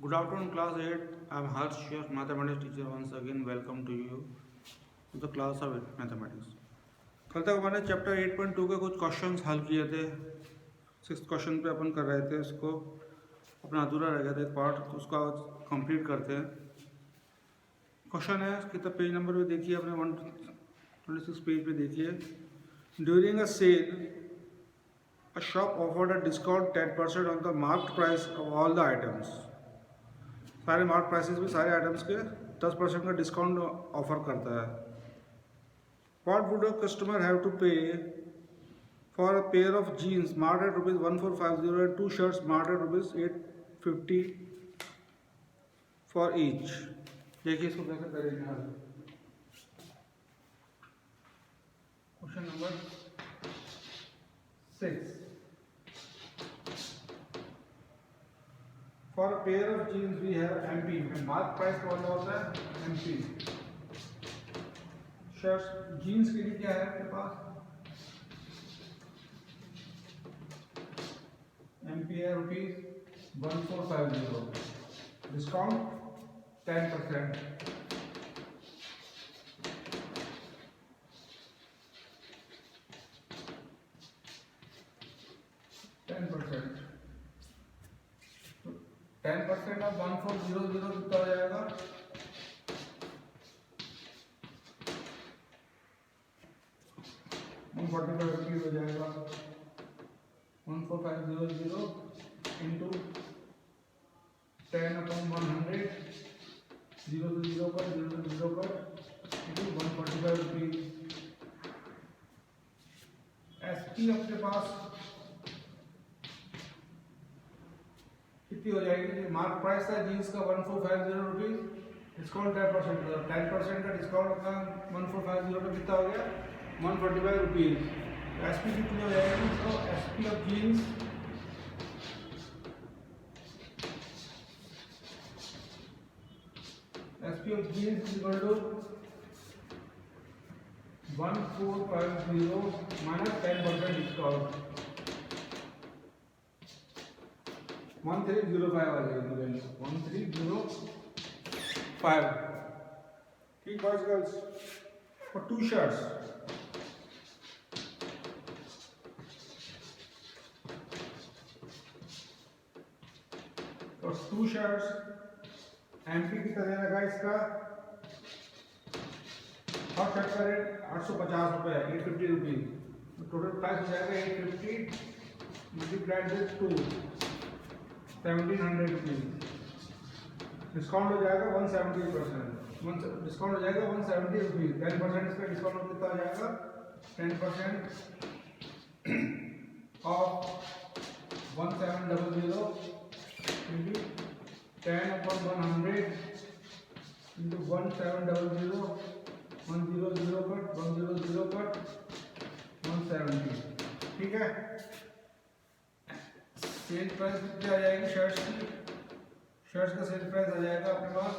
Good afternoon, class 8. I am Harsh, your mathematics teacher. Once again, welcome to you to the class of mathematics. कल तक मैंने chapter 8.2 के कुछ questions हल किए थे। 6th क्वेश्चन पे अपन कर रहे थे, उसको अपना अधूरा रह गया था एक पार्ट, तो उसको आज कंप्लीट करते हैं। क्वेश्चन है, कितना पेज नंबर पे देखिए, अपने 126 पेज पे देखिए। During a sale a shop offered a discount 10% on the marked price of all the items. सारे मार्क प्राइसेस में सारे आइटम्स के 10% का डिस्काउंट ऑफर करता है। What would a customer have to pay for a pair of jeans marked at rupees 1450 and two shirts marked at rupees 850 for each? देखिए इसको कैसे करेंगे हल। Question number 6। For a pair of jeans we have MP, mark price कौन सा होता है? MP। Shirts jeans के लिए क्या है आपके पास? MP है ₹1450, डिस्काउंट 10%। 10% ऑफ 1400 कितना हो जाएगा? 145 रुपीज हो जाएगा। 14500 इंटू 10/100, 0 से 0 पर, 0 से 0 पर, इंटू 145 रुपीज। SP आपके पास कितनी हो जाएगी? मार्क प्राइस था जीन्स का 1450 रुपीज, डिस्काउंट 10% का डिस्काउंट का 1450 पे कितना हो गया? 145 रुपीज। SP कितनी हो जाएगी? तो SP of jeans equal to 1450 minus 10% discount 1305 आ जाएगी। 1305। ठीक बॉयज गर्ल्स। और टू शर्ट्स MP कितना देना लगा इसका? हर शर्ट का रेट 850 रुपये है, 850 रुपीज। टोटल प्राइस हो जाएगा 850 मल्टीप्लाइड विद 2, 1700 रुपीज। डिस्काउंट हो जाएगा 170%। डिस्काउंट हो जाएगा 170 रुपीज। 10% इसका डिस्काउंट कितना हो जाएगा? 10% of 1700 into 10/100 into 1700, 100 cut, 100 cut, 170। ठीक है। सेल प्राइस कितनी आ जाएगी शर्ट्स की? शर्ट्स का सेल प्राइस आ जाएगा अपने पास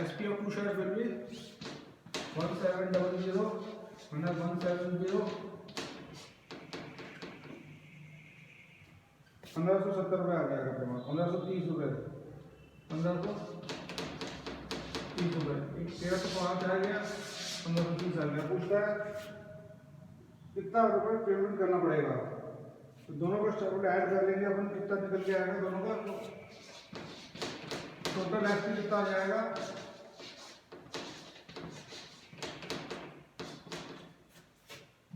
SP of two shirts will be 1700 under 170, 1570 रुपये आ जाएगा अपने पास। 1530 रुपये, 1530 रुपये। 1305 आ गया, 1530 आ गया। पूछता है कितना रुपये पेमेंट करना पड़ेगा? तो दोनों का टोटल ऐड कर लेंगे अपन, कितना निकल के आएगा दोनों का? टोटल SP कितना आ जाएगा?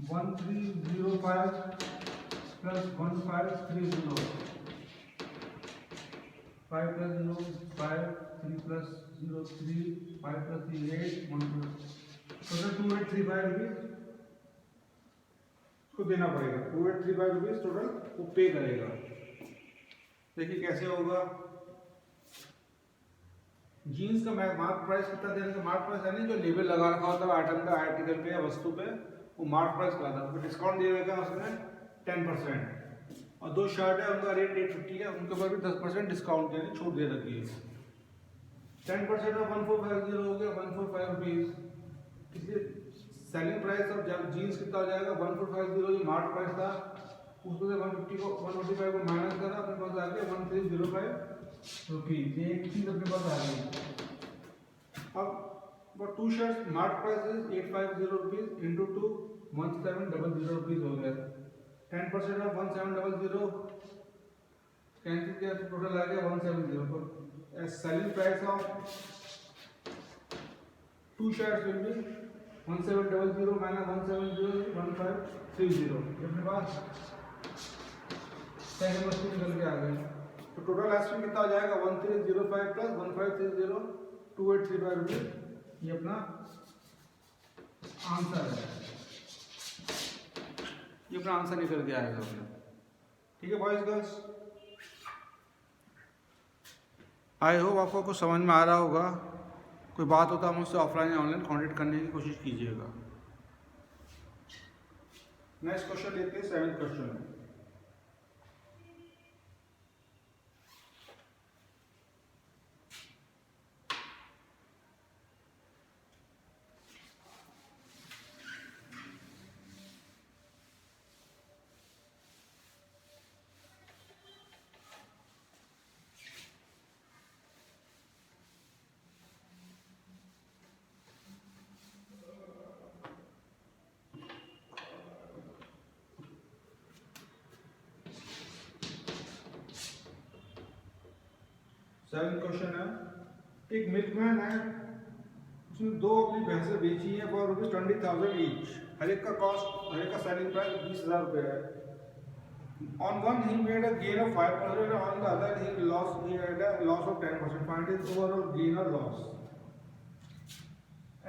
1305 plus 1530, 5 plus 0 5, 3 plus 0 3, 5 plus 3 8, 1 plus total 2835 rupees को देना पड़ेगा। 2835 रुपीज टोटल वो पे करेगा। देखिए कैसे होगा। जीन्स का मार्क प्राइस कितना देने का? मार्क प्राइस यानी जो लेबल लगा रखा होता है आइटम का, आर्टिकल पे या वस्तु पे, वो मार्क प्राइस कहलाता है। डिस्काउंट दिया हुआ है उसमें 10%। और दो शर्ट है, उनका रेट 850 है, उनके ऊपर भी 10% डिस्काउंट यानी छूट दे रखी है। 10% ऑफ 1450 हो गया 145 रुपीज। इसलिए सेलिंग प्राइस ऑफ जीन्स कितना हो जाएगा 1450, जो मार्केट प्राइस था उसमें से 150 को 145 को माइनस करा, अपने पास आ गया 1305 रुपीज। ये एक चीज अपने पास आ गई। अब for two shirts market price is 850 rupees into 2 1700 rupees हो गया। 10% of 1700 कैंसिल किया तो टोटल आ गया 170। तो selling price of two shirts will be 1700 minus 170 1530। अपने पास सेकंड वस्तु निकल के आ गई। तो टोटल एसपी कितना हो जाएगा 1305 प्लस 1530 2835 रुपीज। ये अपना आंसर है, ये अपना आंसर निकल के आएगा अपना। ठीक है बॉयज गर्ल्स, आई होप आपको कुछ समझ में आ रहा होगा। कोई बात होता है मुझसे ऑफलाइन या ऑनलाइन कांटेक्ट करने की कोशिश कीजिएगा। नेक्स्ट क्वेश्चन लेते हैं, 7th क्वेश्चन। सेवन क्वेश्चन है, एक मिल्कमैन है, उसने 2 अपनी भैंसें बेची हैं फॉर रुपीज 20,000 ईच। हर एक का कॉस्ट, हर एक का सेलिंग प्राइस 20,000 रुपये है। On one he made a gain of 5%, on the other he had a loss of 10%। Find his overall gain और लॉस।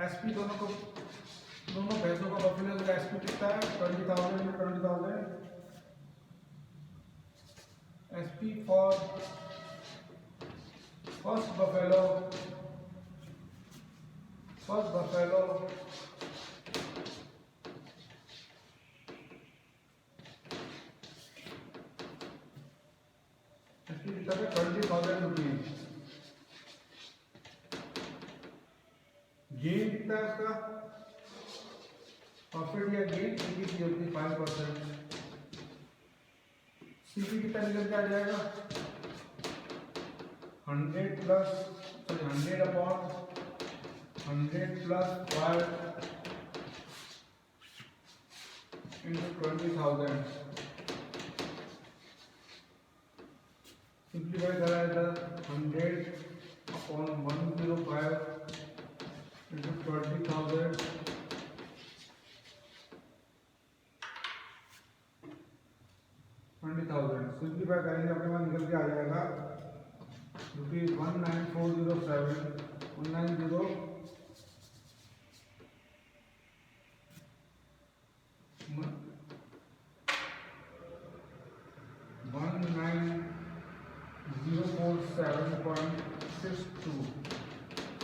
एसपी दोनों भैंसों का बफेलो का एसपी कितना है 20,000 में 20,000। एसपी फॉर First buffalo इसकी कितना है 20,000 रुपीज। गेन कितना है उसका, प्रॉफिट या गेन सीपी होती है 5%। सीपी कितना निकल के आ जाएगा 100 upon 100 plus 5 into 20,000। सिंप्लीफाई करा है 100 upon 105 into 20,000 20,000। सिंप्लीफाई करेंगे अपने पास निकल के आ जाएगा रुपीज 19407 190 19047.62।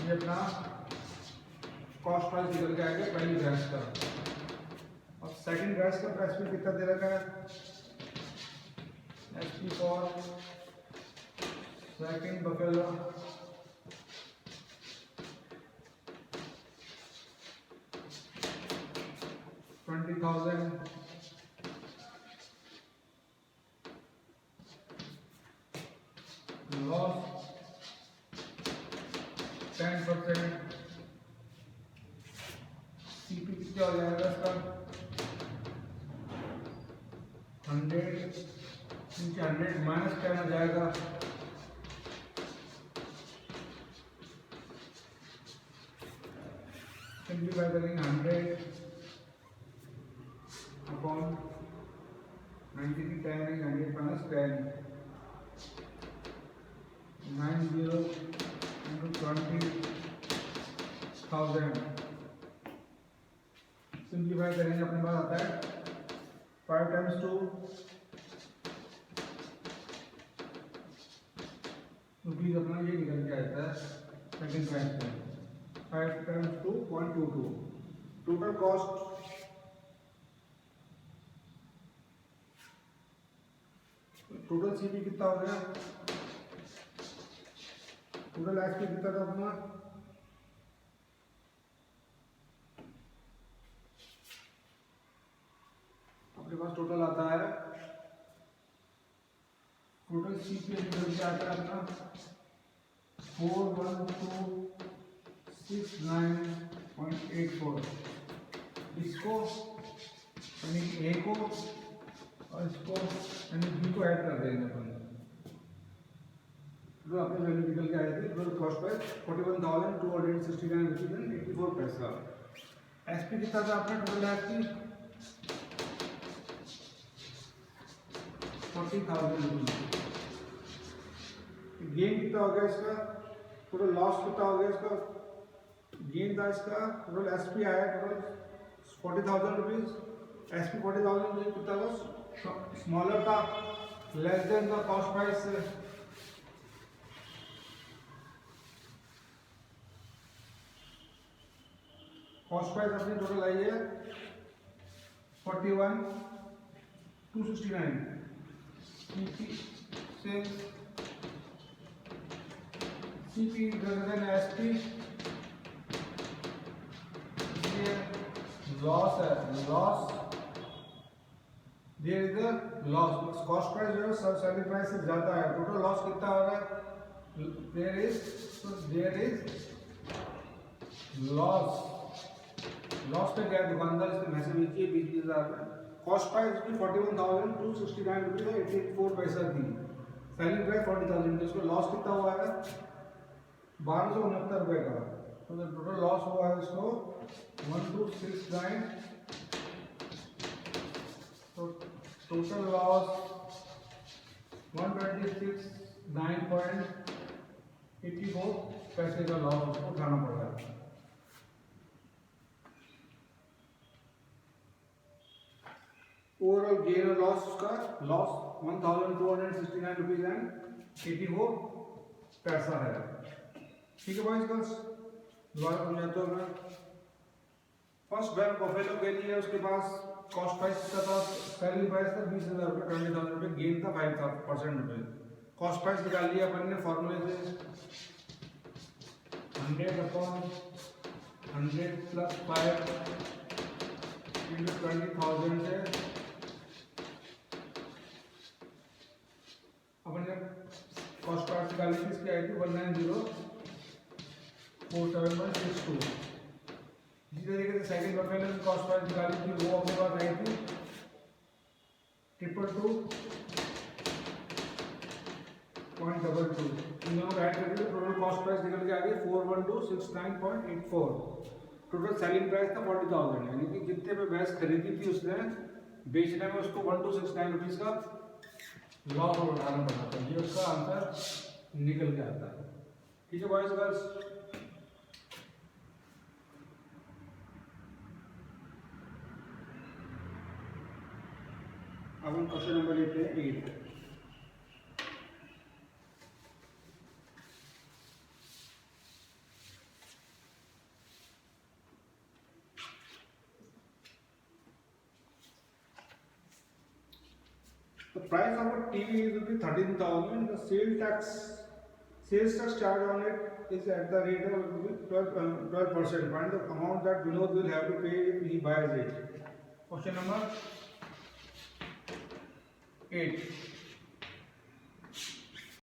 ये अपना कॉस्ट प्राइस निकल के आएगा पहली भैंस का। अब सेकंड भैंस का प्राइस भी कितना दे रखा है, SP for second buffalo $20,000 loss 10%। CP कितना हो जाएगा इसका 100 माइनस 10 हो जाएगा सिंप्लीफाई करेंगे 100 अपॉन 90 की 10 है 100 माइनस 10 90 into 20,000। सिंप्लीफाई करेंगे अपने पास आता है 5 times 2 रुपीज अपना ये निकल के आता है सेकंड प्राइस पे 5 times 2 122। Total cost total CP कितना हो गया, टोटल एसपी कितना था अपना पास टोटल आता है, टोटल CPF आता है अपना 41269.84। इसको यानी A को और इसको यानी B को ऐड कर देंगे अपन, जो अपने वैल्यू निकल के आई थी। Total cost price 41,269 rupees and 84 पैसा। SP कितना था आपका टोटल SP 40,000 रुपीज। गेन कितना हो गया इसका, टोटल लॉस कितना हो गया इसका, गेन था इसका टोटल SP आया टोटल 40,000 रुपीज। SP 40,000 रुपीज कितना था, स्मॉलर था, less than the cost price. Cost price अपनी टोटल आई है 41,269। CP greater than SP, ये लॉस है, loss there is the loss. Cost price जो है सेलिंग प्राइस से ज्यादा है, टोटल लॉस कितना हो रहा है, देयर इज लॉस। लॉस पे गया दुकानदार, इसने मैसे बेची है 20,000 में। कॉस्ट प्राइस की 41,269 रुपीज 84 पैसा थी, सेलिंग प्राइस 40,000 थी। इसको लॉस कितना हुआ है 1269 रुपए का। तो टोटल लॉस हुआ है इसको 1269। तो टोटल लॉस 126.9.84 पैसे का लॉस उसको उठाना पड़ रहा है। ओवरऑल गेन और लॉस का लॉस 1,269 रुपीज एंड 84 पैसा है। ठीक है बॉयज गर्ल्स, दोबारा समझाता हूँ मैं। फर्स्ट बैंक बफेलो के लिए उसके पास कॉस्ट प्राइस था, सेलिंग प्राइस था 20,000 रुपये, 20,000 रुपये, गेन था 5% रुपये। कॉस्ट प्राइस निकाल लिया अपन ने फॉर्मूले से 100/100 प्लस 5 इंटू 20,000 से अपन ने कॉस्ट प्राइस निकाली थी, इसकी आई थी 190,471.62। इसी तरीके से सेकंड बफेलो की कॉस्ट प्राइस निकाली थी, वो अपने पास आई थी 222.22। इन दोनों को ऐड करके टोटल कॉस्ट प्राइस निकल के आ गई 41,269.84। टोटल सेलिंग प्राइस था 40,000, यानी कि जितने पे भैंस खरीदी थी उसने बेचने में उसको 1,269 रुपीज का लॉस उठाना पड़ा था। ये उसका आंसर निकल के आता है। ठीक है बॉयज गर्ल्स, अब हम क्वेश्चन नंबर लेते हैं 8। The price of a TV is rupees 13,000. The sales tax charge on it is at the rate of 12%. Find the amount that Vinod will have to pay if he buys it. Question number 8.